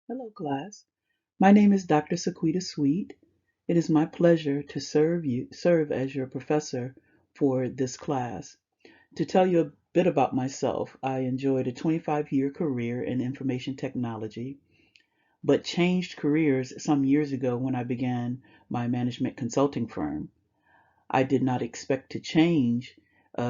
Hello, class. My name is Dr. Sequetta Sweet. It is my pleasure to serve as your professor for this class. To tell you a bit about myself, I enjoyed a 25-year career in information technology, but changed careers some years ago when I began my management consulting firm. I did not expect to change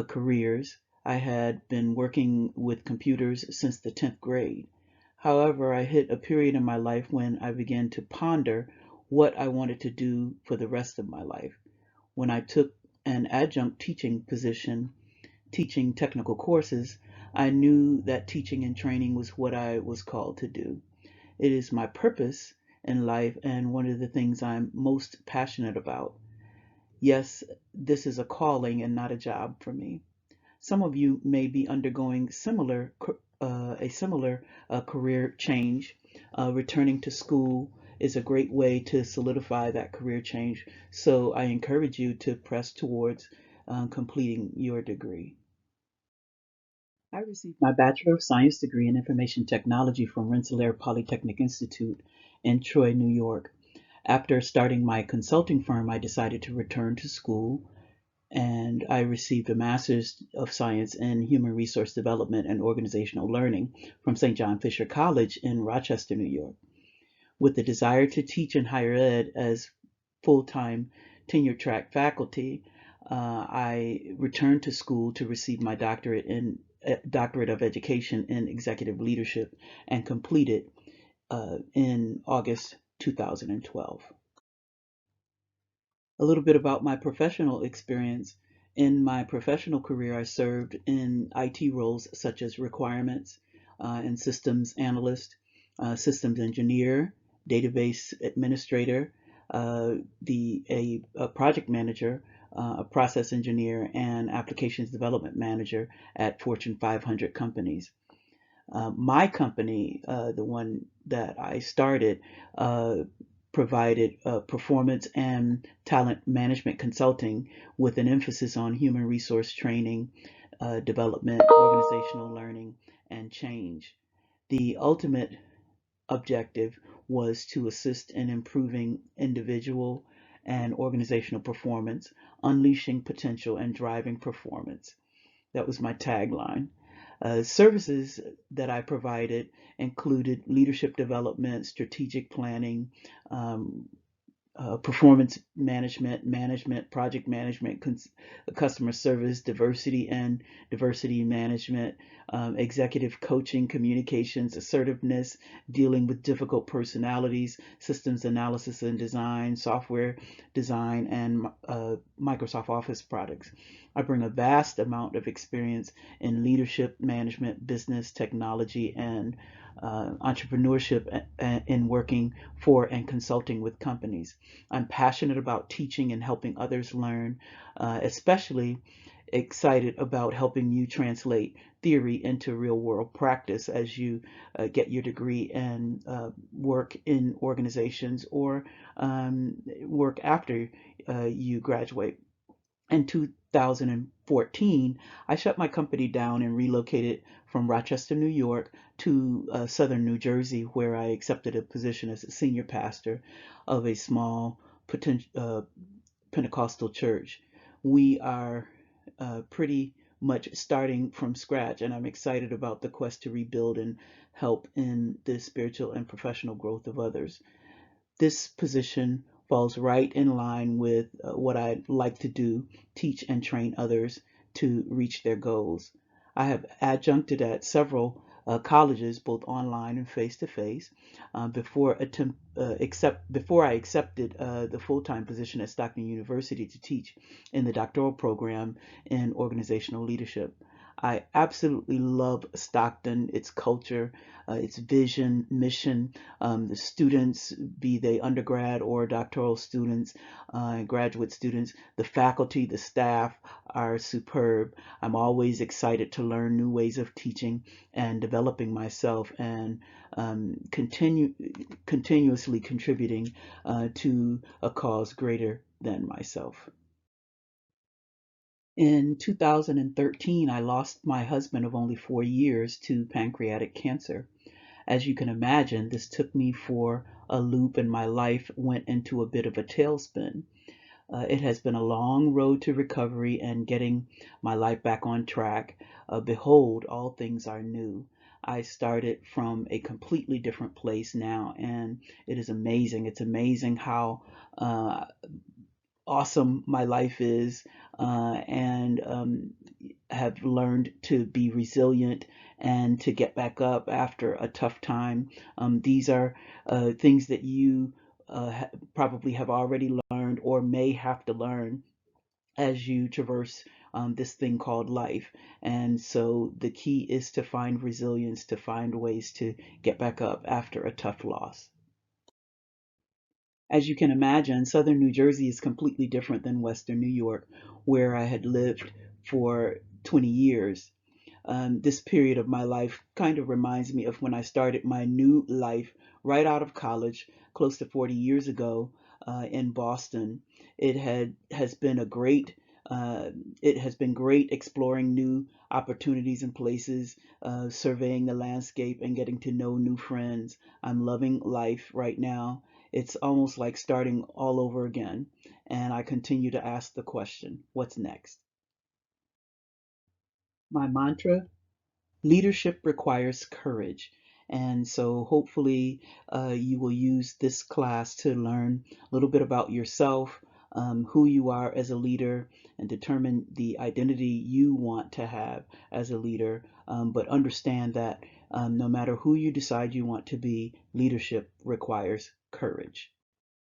careers. I had been working with computers since the 10th grade. However, I hit a period in my life when I began to ponder what I wanted to do for the rest of my life. When I took an adjunct teaching position, teaching technical courses, I knew that teaching and training was what I was called to do. It is my purpose in life and one of the things I'm most passionate about. Yes, this is a calling and not a job for me. Some of you may be undergoing a similar career change. Returning to school is a great way to solidify that career change. So I encourage you to press towards completing your degree. I received my Bachelor of Science degree in Information Technology from Rensselaer Polytechnic Institute in Troy, New York. After starting my consulting firm, I decided to return to school and I received a Master's of Science in Human Resource Development and Organizational Learning from St. John Fisher College in Rochester, New York. With the desire to teach in higher ed as full-time tenure track faculty, I returned to school to receive my doctorate of education in executive leadership and completed in August 2012. A little bit about my professional experience. In my professional career, I served in IT roles such as requirements and systems analyst, systems engineer, database administrator, a project manager, a process engineer, and applications development manager at Fortune 500 companies. My company, the one that I started, uh, provided performance and talent management consulting with an emphasis on human resource training, development, organizational learning, and change. The ultimate objective was to assist in improving individual and organizational performance, unleashing potential, and driving performance. That was my tagline. Services that I provided included leadership development, strategic planning, um, performance management, project management, customer service, diversity management, executive coaching, communications, assertiveness, dealing with difficult personalities, systems analysis and design, software design, and Microsoft Office products. I bring a vast amount of experience in leadership, management, business, technology, and entrepreneurship in working for and consulting with companies. I'm passionate about teaching and helping others learn, especially excited about helping you translate theory into real world practice as you get your degree and work in organizations or work after you graduate. In 2014, I shut my company down and relocated from Rochester, New York to southern New Jersey, where I accepted a position as a senior pastor of a small Pentecostal church. We are pretty much starting from scratch, and I'm excited about the quest to rebuild and help in the spiritual and professional growth of others. This position falls right in line with what I like to do, teach and train others to reach their goals. I have adjuncted at several colleges, both online and face to face, before I accepted the full-time position at Stockton University to teach in the doctoral program in organizational leadership. I absolutely love Stockton, its culture, its vision, mission, the students, be they undergrad or doctoral students, graduate students, the faculty, the staff are superb. I'm always excited to learn new ways of teaching and developing myself and continuously contributing to a cause greater than myself. In 2013, I lost my husband of only 4 years to pancreatic cancer. As you can imagine, this took me for a loop and my life went into a bit of a tailspin. It has been a long road to recovery and getting my life back on track. Behold, all things are new. I started from a completely different place now, and it is amazing. It's amazing how awesome my life is, and have learned to be resilient and to get back up after a tough time. These are things that you probably have already learned or may have to learn as you traverse this thing called life. And so the key is to find resilience, to find ways to get back up after a tough loss. As you can imagine, southern New Jersey is completely different than western New York, where I had lived for 20 years. This period of my life kind of reminds me of when I started my new life right out of college, close to 40 years ago, in Boston. It had has been a great it has been great exploring new opportunities and places, surveying the landscape and getting to know new friends. I'm loving life right now. It's almost like starting all over again. And I continue to ask the question, what's next? My mantra: leadership requires courage. And so hopefully you will use this class to learn a little bit about yourself, who you are as a leader, and determine the identity you want to have as a leader. But understand that no matter who you decide you want to be, leadership requires courage.